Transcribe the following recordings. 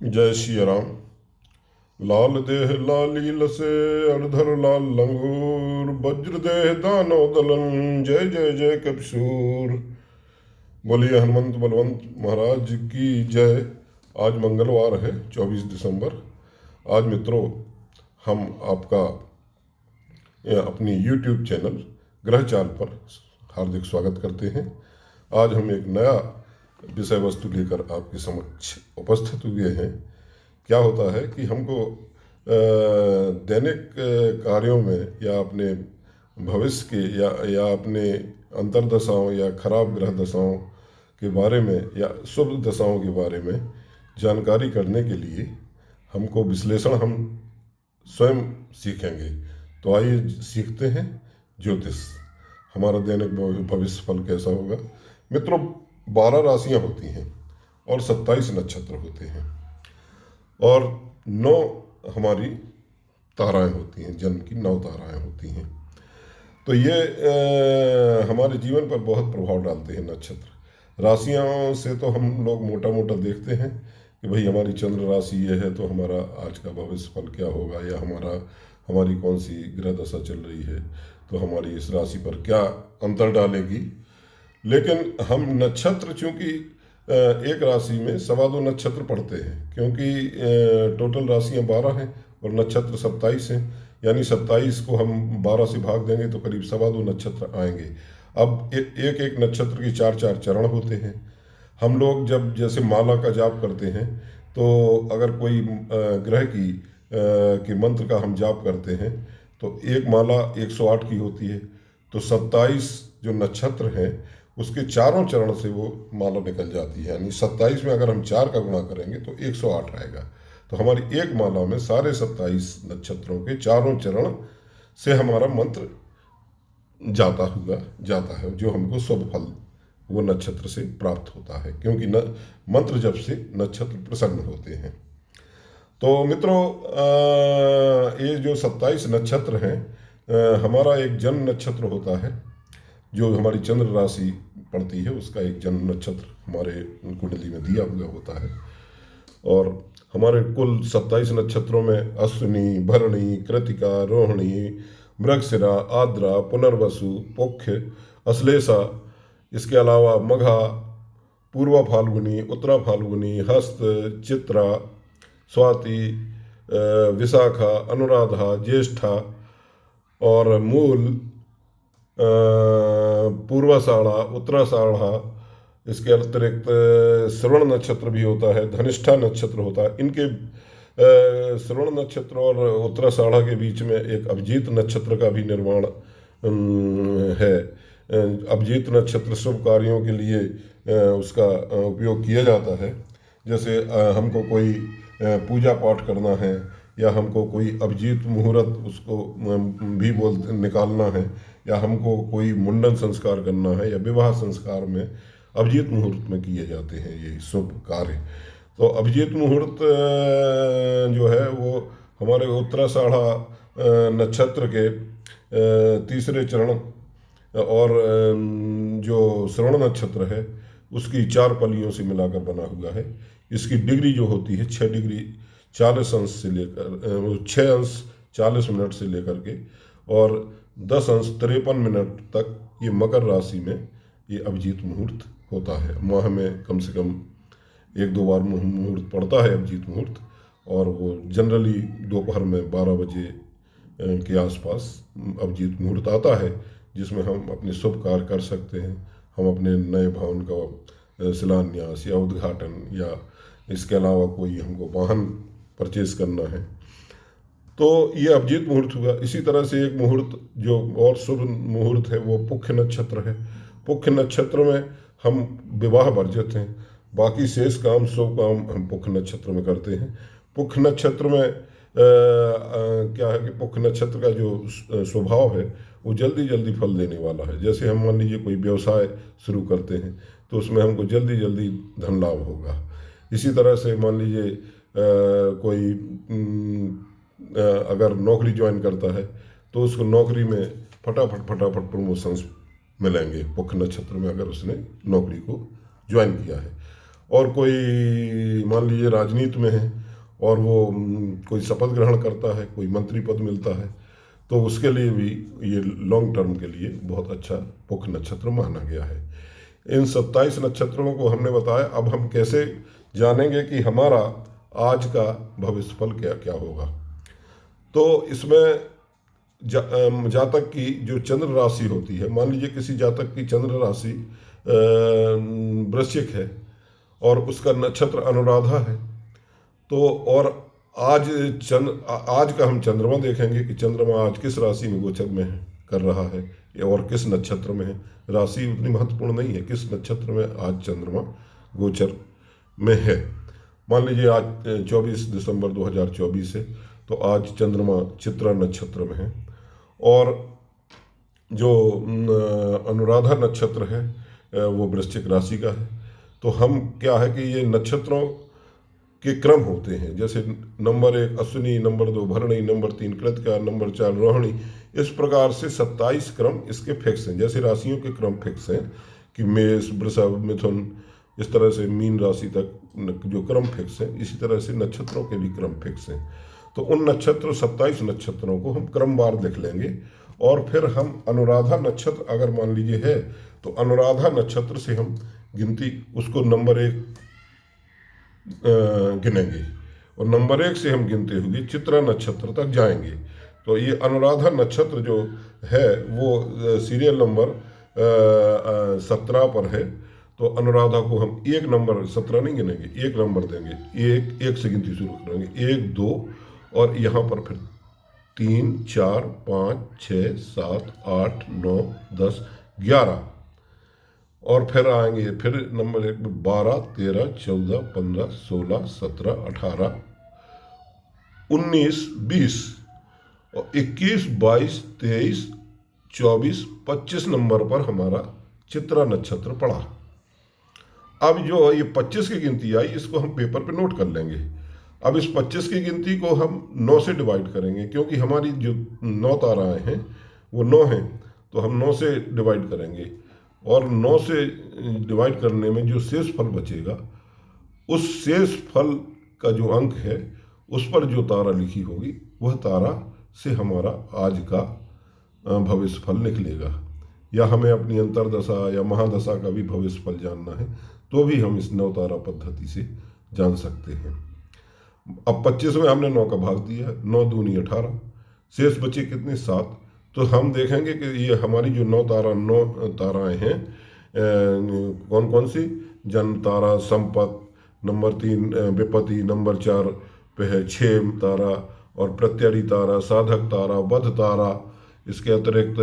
जय श्री राम। लाल देह लाली लसे अड़धर लाल लंगूर, वज्र देह दानव दलन, जय जय जय कपसूर। बोलिए हनुमंत बलवंत महाराज की जय। आज मंगलवार है 24 दिसंबर। आज मित्रों, हम आपका अपनी YouTube चैनल ग्रहचाल पर हार्दिक स्वागत करते हैं। आज हम एक नया विषय वस्तु लेकर आपके समक्ष उपस्थित हुए हैं। क्या होता है कि हमको दैनिक कार्यों में या अपने भविष्य के या अपने अंतर्दशाओं या खराब ग्रह दशाओं के बारे में या शुभ दशाओं के बारे में जानकारी करने के लिए हमको विश्लेषण हम स्वयं सीखेंगे। तो आइए सीखते हैं ज्योतिष। हमारा दैनिक भविष्य फल कैसा होगा। मित्रों, 12 राशियां होती हैं और 27 नक्षत्र होते हैं और 9 हमारी ताराएं होती हैं। जन्म की 9 ताराएं होती हैं। तो ये हमारे जीवन पर बहुत प्रभाव डालते हैं नक्षत्र। राशियों से तो हम लोग मोटा मोटा देखते हैं कि भाई हमारी चंद्र राशि ये है तो हमारा आज का भविष्य फल क्या होगा, या हमारी कौन सी ग्रह दशा चल रही है तो हमारी इस राशि पर क्या अंतर डालेगी। लेकिन हम नक्षत्र, चूंकि एक राशि में 2.25 नक्षत्र पड़ते हैं, क्योंकि टोटल राशियां 12 हैं और नक्षत्र 27 हैं, यानी 27 को हम 12 से भाग देंगे तो करीब 2.25 नक्षत्र आएंगे। अब एक एक नक्षत्र की 4-4 चरण होते हैं। हम लोग जब जैसे माला का जाप करते हैं तो अगर कोई ग्रह के मंत्र का हम जाप करते हैं तो एक माला 108 की होती है। तो 27 जो नक्षत्र हैं उसके चारों चरण से वो माला निकल जाती है, यानी 27 में अगर हम 4 का गुणा करेंगे तो 108 आएगा। तो हमारी एक माला में सारे 27 नक्षत्रों के चारों चरण से हमारा मंत्र जाता है, जो हमको शुभ फल वो नक्षत्र से प्राप्त होता है, क्योंकि मंत्र जप से नक्षत्र प्रसन्न होते हैं। तो मित्रों, ये जो 27 नक्षत्र हैं, हमारा एक जन्म नक्षत्र होता है जो हमारी चंद्र राशि पड़ती है, उसका एक जन्म नक्षत्र हमारे कुंडली में दिया हुआ होता है। और हमारे कुल 27 नक्षत्रों में अश्विनी, भरणी, कृतिका, रोहिणी, मृगशिरा, आद्रा, पुनर्वसु, पुष्य, अश्लेषा, इसके अलावा मघा, पूर्वा फाल्गुनी, उत्तरा फाल्गुनी, हस्त, चित्रा, स्वाति, विशाखा, अनुराधा, ज्येष्ठा और मूल, पूर्वाषाढ़ा, उत्तराषाढ़ा, इसके अतिरिक्त श्रवण नक्षत्र भी होता है, धनिष्ठा नक्षत्र होता है। इनके श्रवण नक्षत्र और उत्तराषाढ़ा के बीच में एक अभिजीत नक्षत्र का भी निर्माण है। अभिजीत नक्षत्र शुभ कार्यों के लिए उसका उपयोग किया जाता है। जैसे हमको कोई पूजा पाठ करना है या हमको कोई अभिजीत मुहूर्त उसको भी निकालना है, या हमको कोई मुंडन संस्कार करना है या विवाह संस्कार में अभिजीत मुहूर्त में किए जाते हैं ये शुभ कार्य। तो अभिजीत मुहूर्त जो है वो हमारे उत्तराषाढ़ा नक्षत्र के तीसरे चरण और जो श्रवण नक्षत्र है उसकी 4 पलियों से मिलाकर बना हुआ है। इसकी डिग्री जो होती है 6 डिग्री 40 अंश से लेकर 6 अंश 40 मिनट से लेकर के और 10 अंश 53 मिनट तक ये मकर राशि में ये अभिजीत मुहूर्त होता है। माह में कम से कम 1-2 बार मुहूर्त पड़ता है अभिजीत मुहूर्त, और वो जनरली दोपहर में 12 बजे के आसपास अभिजीत मुहूर्त आता है, जिसमें हम अपने शुभ कार्य कर सकते हैं। हम अपने नए भवन का शिलान्यास या उद्घाटन, या इसके अलावा कोई हमको वाहन परचेज करना है, तो ये अभिजीत मुहूर्त हुआ। इसी तरह से एक मुहूर्त जो और शुभ मुहूर्त है वो पुष्य नक्षत्र है। पुष्य नक्षत्र में हम विवाह वर्जित हैं, बाकी शेष काम शुभ काम हम पुष्य नक्षत्र में करते हैं। पुष्य नक्षत्र में क्या है कि पुष्य नक्षत्र का जो स्वभाव है वो जल्दी जल्दी फल देने वाला है। जैसे हम मान लीजिए कोई व्यवसाय शुरू करते हैं तो उसमें हमको जल्दी जल्दी धन लाभ होगा। इसी तरह से मान लीजिए कोई अगर नौकरी ज्वाइन करता है तो उसको नौकरी में फटाफट प्रमोशंस मिलेंगे पुष्य नक्षत्र में, अगर उसने नौकरी को ज्वाइन किया है। और कोई मान लीजिए राजनीति में है और वो कोई शपथ ग्रहण करता है, कोई मंत्री पद मिलता है, तो उसके लिए भी ये लॉन्ग टर्म के लिए बहुत अच्छा पुख नक्षत्र माना गया है। इन 27 नक्षत्रों को हमने बताया। अब हम कैसे जानेंगे कि हमारा आज का भविष्यफल क्या क्या होगा। तो इसमें जातक की जो चंद्र राशि होती है, मान लीजिए किसी जातक की चंद्र राशि वृश्चिक है और उसका नक्षत्र अनुराधा है, तो और आज आज का हम चंद्रमा देखेंगे कि चंद्रमा आज किस राशि में गोचर में है, कर रहा है और किस नक्षत्र में है। राशि उतनी महत्वपूर्ण नहीं है, किस नक्षत्र में आज चंद्रमा गोचर में है। मान लीजिए आज 24 दिसंबर 2024 है, तो आज चंद्रमा चित्रा नक्षत्र में है और जो अनुराधा नक्षत्र है वो वृश्चिक राशि का है। तो हम क्या है कि ये नक्षत्रों के क्रम होते हैं, जैसे नंबर 1 अश्विनी, नंबर 2 भरणी, नंबर 3 कृतिका, नंबर 4 रोहिणी। इस प्रकार से 27 क्रम इसके फिक्स हैं। जैसे राशियों के क्रम फिक्स हैं कि मेष, वृषभ, मिथुन, इस तरह से मीन राशि तक जो क्रम फिक्स है, इसी तरह से नक्षत्रों के भी क्रम फिक्स हैं। तो उन 27 नक्षत्रों को हम क्रमवार देख लेंगे और फिर हम अनुराधा नक्षत्र अगर मान लीजिए है तो अनुराधा नक्षत्र से हम गिनती उसको नंबर 1 गिनेंगे और नंबर 1 से हम गिनते हुए चित्रा नक्षत्र तक जाएंगे। तो ये अनुराधा नक्षत्र जो है वो सीरियल नंबर 17 पर है। तो अनुराधा को हम 1 नंबर 17 नहीं गिनेंगे, 1 नंबर देंगे, एक से गिनती शुरू करेंगे, 1 2 और यहाँ पर फिर 3 4 5 6 7 8 9 10 11 और फिर आएंगे फिर नंबर 1 में 12 13 14 15 16 17 18 19 20 और 21 22 23 24 25 नंबर पर हमारा चित्रा नक्षत्र पड़ा। अब जो ये 25 की गिनती आई, इसको हम पेपर पे नोट कर लेंगे। अब इस 25 की गिनती को हम 9 से डिवाइड करेंगे, क्योंकि हमारी जो 9 ताराएं हैं वो 9 हैं, तो हम 9 से डिवाइड करेंगे और 9 से डिवाइड करने में जो शेष फल बचेगा, उस शेष फल का जो अंक है उस पर जो तारा लिखी होगी वह तारा से हमारा आज का भविष्य फल निकलेगा। या हमें अपनी अंतरदशा या महादशा का भी भविष्य फल जानना है तो भी हम इस 9 तारा पद्धति से जान सकते हैं। अब 25 में हमने 9 का भाग दिया, 9 दूनी 18, शेष बचे कितने 7। तो हम देखेंगे कि ये हमारी जो 9 ताराएं हैं कौन कौन सी, जन्म तारा, संपत, नंबर 3 विपत्ति, नंबर 4 पे है 6 तारा और प्रत्यरी तारा, साधक तारा, बध तारा, इसके अतिरिक्त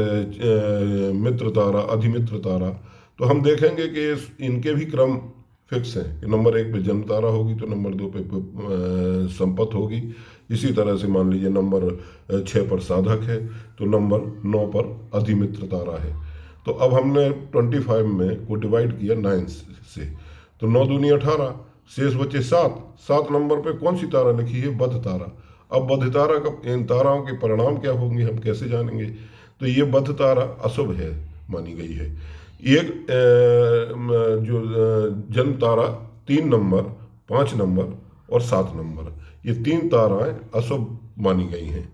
मित्र तारा, अधिमित्र तारा। तो हम देखेंगे कि इनके भी क्रम फिक्स है कि नंबर 1 पे जन्म तारा होगी तो नंबर 2 पे संपत होगी। इसी तरह से मान लीजिए नंबर 6 पर साधक है तो नंबर 9 पर अधिमित्र तारा है। तो अब हमने 25 में को डिवाइड किया 9 से, तो 9 दूनी 18, शेष बचे 7 नंबर पे कौन सी तारा लिखी है, बध तारा। अब बध तारा का इन ताराओं के परिणाम क्या होंगे हम कैसे जानेंगे। तो ये बध तारा अशुभ है मानी गई है। एक जो जन्म तारा 3 नंबर, 5 नंबर और 7 नंबर, ये 3 ताराएं अशुभ मानी गई हैं।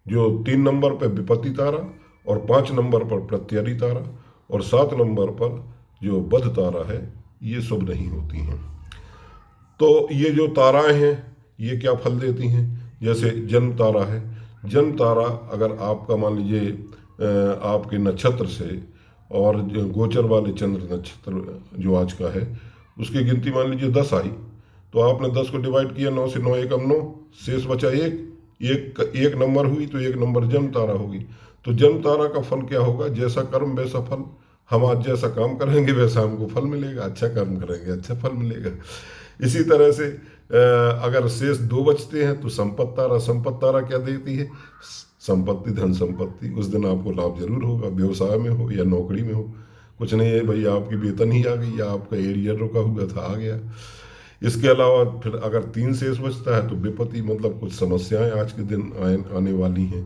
जो 3 नंबर पर विपत्ति तारा और 5 नंबर पर प्रत्यरी तारा और 7 नंबर पर जो बध तारा है ये शुभ नहीं होती हैं। तो ये जो ताराएं हैं ये क्या फल देती हैं, जैसे जन्म तारा है, जन्म तारा अगर आपका मान लीजिए आपके नक्षत्र से और जो गोचर वाले चंद्र नक्षत्र जो आज का है उसकी गिनती मान लीजिए 10 आई, तो आपने 10 को डिवाइड किया, 9 से 9 एकम 9, शेष बचा एक नंबर हुई तो 1 नंबर जन्म तारा होगी। तो जन्म तारा का फल क्या होगा, जैसा कर्म वैसा फल। हम आज जैसा काम करेंगे वैसा हमको फल मिलेगा, अच्छा कर्म करेंगे अच्छा फल मिलेगा। इसी तरह से अगर शेष 2 बचते हैं तो संपत्त तारा क्या देती है, संपत्ति, धन संपत्ति। उस दिन आपको लाभ जरूर होगा, व्यवसाय में हो या नौकरी में हो। कुछ नहीं है भाई, आपकी वेतन ही आ गई या आपका एरियर रुका हुआ था आ गया। इसके अलावा फिर अगर 3 शेष बचता है तो विपत्ति, मतलब कुछ समस्याएं आज के दिन आने वाली हैं।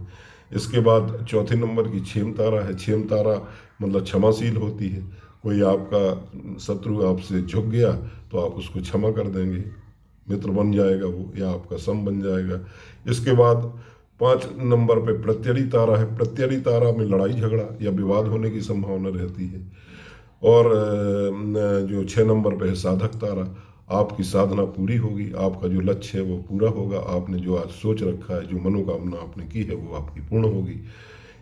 इसके बाद चौथे नंबर की 6 तारा है, 6 तारा मतलब क्षमाशील होती है। कोई आपका शत्रु आपसे झुक गया तो आप उसको क्षमा कर देंगे, मित्र बन जाएगा वो, या आपका सम बन जाएगा। इसके बाद 5 नंबर पे प्रत्ययी तारा है। प्रत्ययी तारा में लड़ाई झगड़ा या विवाद होने की संभावना रहती है। और जो 6 नंबर पे है साधक तारा, आपकी साधना पूरी होगी, आपका जो लक्ष्य है वो पूरा होगा, आपने जो आज सोच रखा है, जो मनोकामना आपने की है वो आपकी पूर्ण होगी।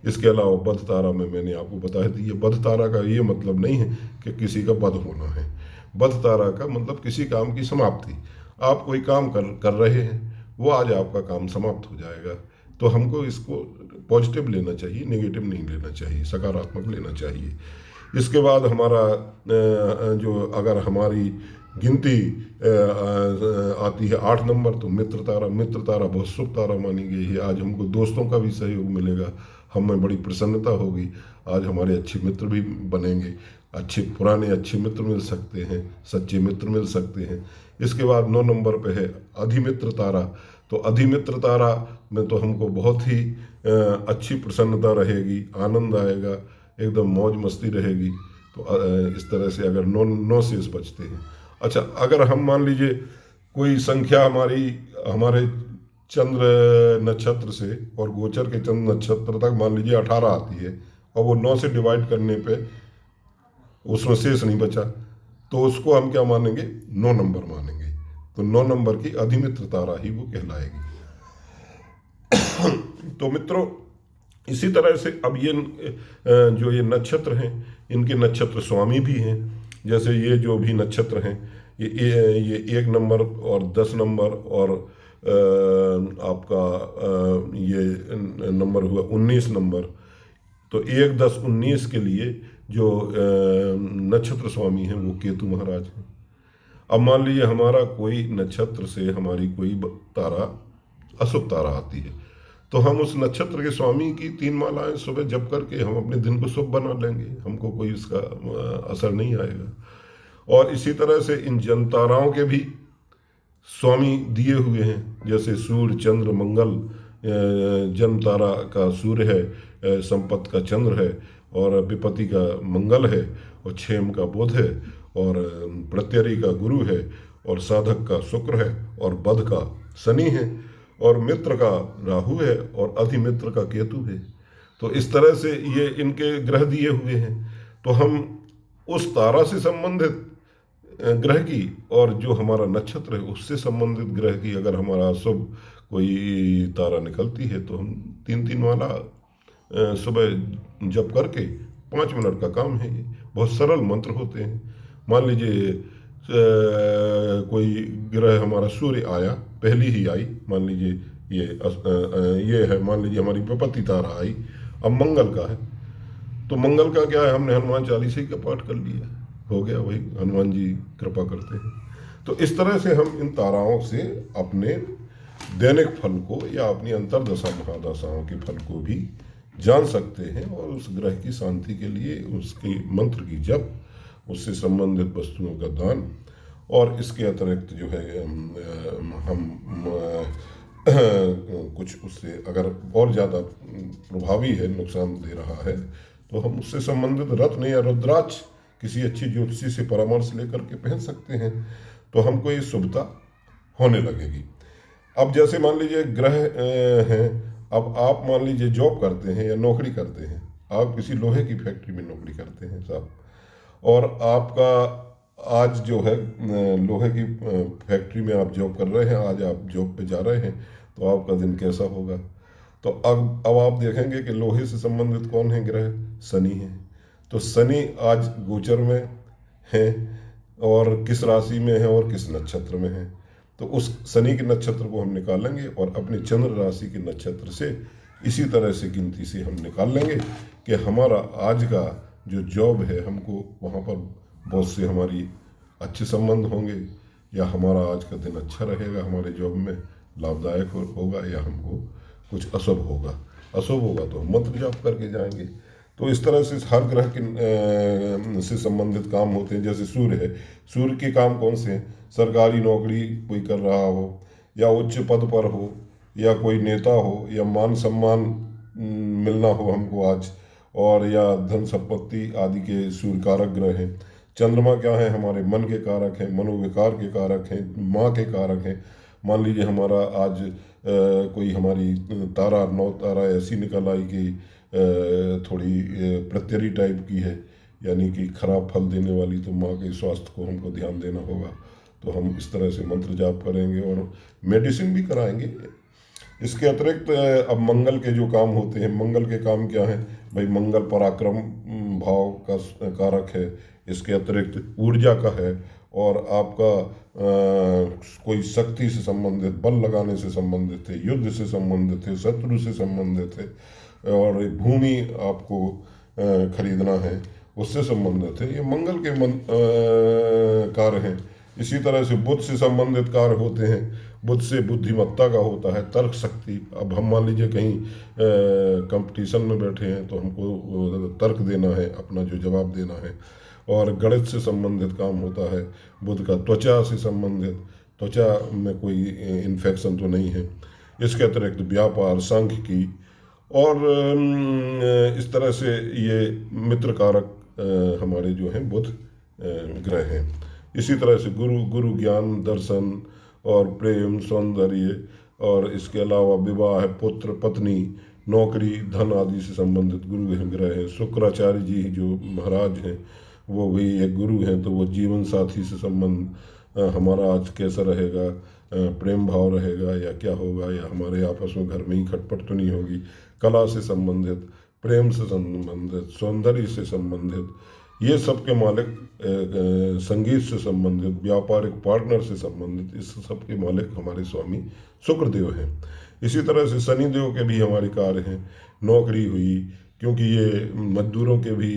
इसके अलावा बध तारा में मैंने आपको बताया था, ये बध तारा का ये मतलब नहीं है कि किसी का बध होना है। बध तारा का मतलब किसी काम की समाप्ति। आप कोई काम कर रहे हैं, वो आज आपका काम समाप्त हो जाएगा। तो हमको इसको पॉजिटिव लेना चाहिए, नेगेटिव नहीं लेना चाहिए, सकारात्मक लेना चाहिए। इसके बाद हमारा जो अगर हमारी गिनती आती है 8 नंबर, तो मित्र तारा। मित्र तारा बहुत शुभ तारा मानी गई है। आज हमको दोस्तों का भी सहयोग मिलेगा, हमें बड़ी प्रसन्नता होगी। आज हमारे अच्छे मित्र भी बनेंगे, अच्छे पुराने अच्छे मित्र मिल सकते हैं, सच्चे मित्र मिल सकते हैं। इसके बाद 9 नंबर पे है अधिमित्र तारा। तो अधिमित्र तारा में तो हमको बहुत ही अच्छी प्रसन्नता रहेगी, आनंद आएगा, एकदम मौज मस्ती रहेगी। तो इस तरह से अगर 9 शेष बचते हैं। अच्छा, अगर हम मान लीजिए कोई संख्या हमारे चंद्र नक्षत्र से और गोचर के चंद्र नक्षत्र तक मान लीजिए 18 आती है, और वो 9 से डिवाइड करने पे उसमें शेष नहीं बचा, तो उसको हम क्या मानेंगे? 9 नंबर मानेंगे। तो 9 नंबर की अधिमित्र तारा ही वो कहलाएगी। तो मित्रों, इसी तरह से अब ये जो ये नक्षत्र हैं, इनके नक्षत्र स्वामी भी हैं। जैसे ये जो भी नक्षत्र हैं, ये 1 नंबर और 10 नंबर और आपका ये नंबर हुआ 19 नंबर। तो 1, 10, 19 के लिए जो नक्षत्र स्वामी हैं वो केतु महाराज हैं। अब मान लीजिए हमारा कोई नक्षत्र से हमारी कोई तारा अशुभ तारा आती है, तो हम उस नक्षत्र के स्वामी की 3 मालाएं सुबह जप करके हम अपने दिन को शुभ बना लेंगे, हमको कोई इसका असर नहीं आएगा। और इसी तरह से इन जन ताराओं के भी स्वामी दिए हुए हैं, जैसे सूर्य, चंद्र, मंगल। जन्म तारा का सूर्य है, संपत्ति का चंद्र है, और विपत्ति का मंगल है, और क्षेम का बुध है, और प्रत्ययी का गुरु है, और साधक का शुक्र है, और बध का शनि है, और मित्र का राहु है, और अधिमित्र का केतु है। तो इस तरह से ये इनके ग्रह दिए हुए हैं। तो हम उस तारा से संबंधित ग्रह की और जो हमारा नक्षत्र है उससे संबंधित ग्रह की अगर हमारा शुभ कोई तारा निकलती है, तो हम 3-3 माला सुबह जप करके 5 मिनट का काम है। ये बहुत सरल मंत्र होते हैं। मान लीजिए कोई ग्रह हमारा सूर्य आया, पहली ही आई, मान लीजिए ये है, मान लीजिए हमारी विपत्ति तारा आई, अब मंगल का है, तो मंगल का क्या है, हमने हनुमान चालीसा का पाठ कर लिया, हो गया, वही हनुमान जी कृपा करते हैं। तो इस तरह से हम इन ताराओं से अपने दैनिक फल को या अपनी अंतर्दशा महादशाओं के फल को भी जान सकते हैं, और उस ग्रह की शांति के लिए उसके मंत्र की जप, उससे संबंधित वस्तुओं का दान, और इसके अतिरिक्त जो है हम कुछ उससे अगर और ज़्यादा प्रभावी है, नुकसान दे रहा है, तो हम उससे संबंधित रत्न या रुद्राक्ष किसी अच्छी ज्योतिषी से परामर्श लेकर के पहन सकते हैं, तो हमको ये शुभता होने लगेगी। अब जैसे मान लीजिए ग्रह हैं, अब आप मान लीजिए जॉब करते हैं या नौकरी करते हैं, आप किसी लोहे की फैक्ट्री में नौकरी करते हैं साहब, और आपका आज जो है लोहे की फैक्ट्री में आप जॉब कर रहे हैं, आज आप जॉब पे जा रहे हैं, तो आपका दिन कैसा होगा? तो अब आप देखेंगे कि लोहे से संबंधित कौन है ग्रह? शनि है। तो शनि आज गोचर में है, और किस राशि में है और किस नक्षत्र में है, तो उस शनि के नक्षत्र को हम निकालेंगे और अपने चंद्र राशि के नक्षत्र से इसी तरह से गिनती से हम निकाल लेंगे कि हमारा आज का जो जॉब है, हमको वहाँ पर बहुत से हमारी अच्छे संबंध होंगे, या हमारा आज का दिन अच्छा रहेगा, हमारे जॉब में लाभदायक होगा, या हमको कुछ अशुभ होगा। अशुभ होगा तो हम मंत्र जाप करके जाएंगे। तो इस तरह से हर ग्रह के से संबंधित काम होते हैं। जैसे सूर्य है, सूर्य के काम कौन से हैं? सरकारी नौकरी कोई कर रहा हो, या उच्च पद पर हो, या कोई नेता हो, या मान सम्मान मिलना हो हमको आज, और या धन संपत्ति आदि के सूर्य कारक ग्रह हैं। चंद्रमा क्या है, हमारे मन के कारक हैं, मनोविकार के कारक हैं, माँ के कारक हैं। मान लीजिए हमारा आज कोई हमारी तारा, नौ तारा ऐसी निकल आई कि थोड़ी प्रत्यरी टाइप की है, यानी कि खराब फल देने वाली, तो माँ के स्वास्थ्य को हमको ध्यान देना होगा। तो हम इस तरह से मंत्र जाप करेंगे और मेडिसिन भी कराएंगे। इसके अतिरिक्त अब मंगल के जो काम होते हैं, मंगल के काम क्या है भाई, मंगल पराक्रम भाव का कारक है। इसके अतिरिक्त ऊर्जा का है, और आपका कोई शक्ति से संबंधित, बल लगाने से संबंधित है, युद्ध से संबंधित है, शत्रु से संबंधित है, और भूमि आपको खरीदना है, उससे संबंधित है। ये मंगल के कार्य हैं। इसी तरह से बुध से संबंधित कार्य होते हैं। बुध से बुद्धिमत्ता का होता है, तर्क शक्ति। अब हम मान लीजिए कहीं कंपटीशन में बैठे हैं तो हमको तर्क देना है, अपना जो जवाब देना है। और गणित से संबंधित काम होता है बुध का। त्वचा से संबंधित, त्वचा में कोई इन्फेक्शन तो नहीं है। इसके अतिरिक्त व्यापार, सांख्यिकी, और इस तरह से ये मित्र कारक हमारे जो हैं बुध ग्रह हैं। इसी तरह से गुरु ज्ञान, दर्शन और प्रेम, सौंदर्य, और इसके अलावा विवाह, पुत्र, पत्नी, नौकरी, धन आदि से संबंधित गुरु ग्रह हैं। शुक्राचार्य जी जो महाराज हैं वो भी एक गुरु हैं, तो वो जीवन साथी से संबंध, हमारा आज कैसा रहेगा, प्रेम भाव रहेगा या क्या होगा, या हमारे आपस में घर में ही खटपट तो नहीं होगी। कला से संबंधित, प्रेम से संबंधित, सौंदर्य से संबंधित, ये सब के मालिक, संगीत से संबंधित, व्यापारिक पार्टनर से संबंधित, इस सब के मालिक हमारे स्वामी शुक्रदेव हैं। इसी तरह से शनिदेव के भी हमारे कार्य हैं। नौकरी हुई, क्योंकि ये मजदूरों के भी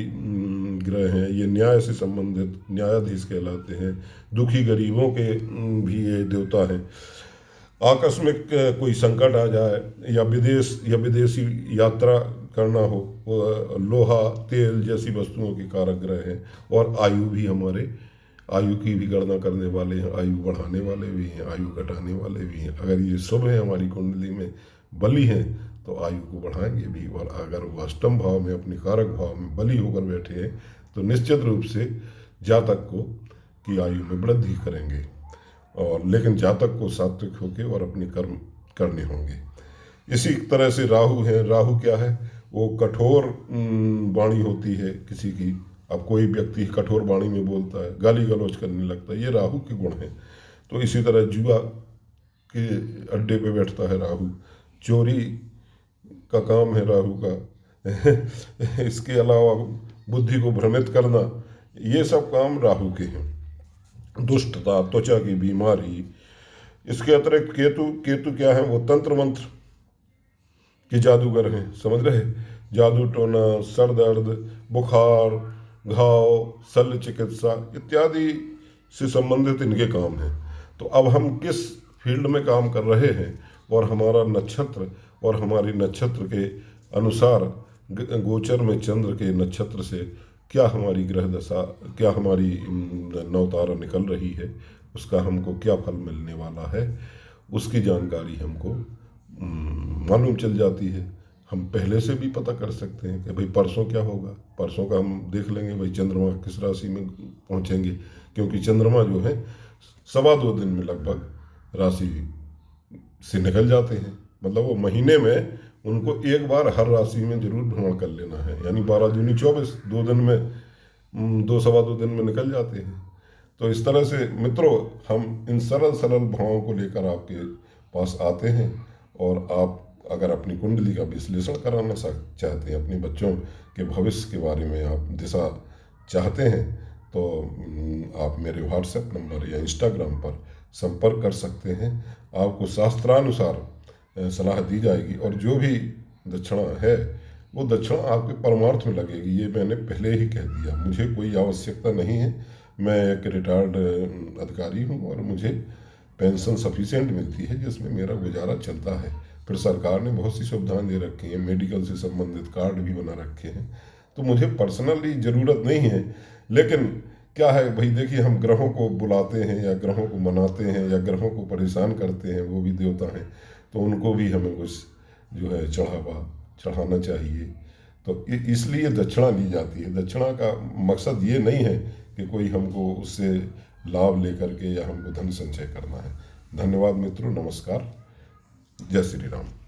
ग्रह हैं। ये न्याय से संबंधित न्यायाधीश कहलाते हैं। दुखी गरीबों के भी ये देवता हैं। आकस्मिक कोई संकट आ जाए, या विदेशी यात्रा करना हो, लोहा, तेल जैसी वस्तुओं के कारक ग्रह हैं। और आयु भी हमारे, आयु की भी गणना करने वाले हैं, आयु बढ़ाने वाले भी हैं, आयु घटाने वाले भी हैं। अगर ये शुभ है, हमारी कुंडली में बली हैं, तो आयु को बढ़ाएंगे भी। और अगर वो अष्टम भाव में, अपने कारक भाव में बली होकर बैठे हैं, तो निश्चित रूप से जातक को की आयु में वृद्धि करेंगे। और लेकिन जातक को सात्विक होके और अपने कर्म करने होंगे। इसी तरह से राहु है। राहु क्या है, वो कठोर वाणी होती है किसी की। अब कोई व्यक्ति कठोर वाणी में बोलता है, गाली गलौज करने लगता है, ये राहु के गुण हैं। तो इसी तरह जुआ के अड्डे पे बैठता है राहु, चोरी का काम है राहु का इसके अलावा बुद्धि को भ्रमित करना, ये सब काम राहु के हैं। दुष्टता, त्वचा की बीमारी। इसके अतिरिक्त केतु क्या है, वो तंत्र मंत्र के जादूगर हैं, समझ रहे। जादू टोना, सर दर्द, बुखार, घाव, शल्य चिकित्सा इत्यादि से संबंधित इनके काम हैं। तो अब हम किस फील्ड में काम कर रहे हैं, और हमारा नक्षत्र और हमारी नक्षत्र के अनुसार गोचर में चंद्र के नक्षत्र से क्या हमारी ग्रह दशा, क्या हमारी नवतारा निकल रही है, उसका हमको क्या फल मिलने वाला है, उसकी जानकारी हमको मालूम चल जाती है। हम पहले से भी पता कर सकते हैं कि भाई परसों क्या होगा। परसों का हम देख लेंगे भाई चंद्रमा किस राशि में पहुंचेंगे, क्योंकि चंद्रमा जो है 2.25 दिन में लगभग राशि से निकल जाते हैं। मतलब वो महीने में उनको एक बार हर राशि में जरूर भ्रमण कर लेना है, यानी 12 दूनी 24, 2 दिन में 2-2.25 दिन में निकल जाते हैं। तो इस तरह से मित्रों, हम इन सरल भावों को लेकर आपके पास आते हैं। और आप अगर अपनी कुंडली का विश्लेषण कराना चाहते हैं, अपने बच्चों के भविष्य के बारे में आप दिशा चाहते हैं, तो आप मेरे व्हाट्सएप नंबर या इंस्टाग्राम पर संपर्क कर सकते हैं। आपको शास्त्रानुसार सलाह दी जाएगी, और जो भी दक्षिणा है वो दक्षिणा आपके परमार्थ में लगेगी। ये मैंने पहले ही कह दिया, मुझे कोई आवश्यकता नहीं है। मैं एक रिटायर्ड अधिकारी हूँ और मुझे पेंशन सफिशिएंट मिलती है, जिसमें मेरा गुजारा चलता है। फिर सरकार ने बहुत सी सुविधाएं दे रखी हैं, मेडिकल से संबंधित कार्ड भी बना रखे हैं। तो मुझे पर्सनली ज़रूरत नहीं है। लेकिन क्या है भाई, देखिए, हम ग्रहों को बुलाते हैं या ग्रहों को मनाते हैं या ग्रहों को परेशान करते हैं, वो भी देवता हैं, तो उनको भी हमें कुछ जो है चढ़ावा चढ़ाना चाहिए। तो इसलिए दक्षिणा ली जाती है। दक्षिणा का मकसद ये नहीं है कि कोई हमको उससे लाभ लेकर के या हमको धन संचय करना है। धन्यवाद मित्रों, नमस्कार, जय श्री राम।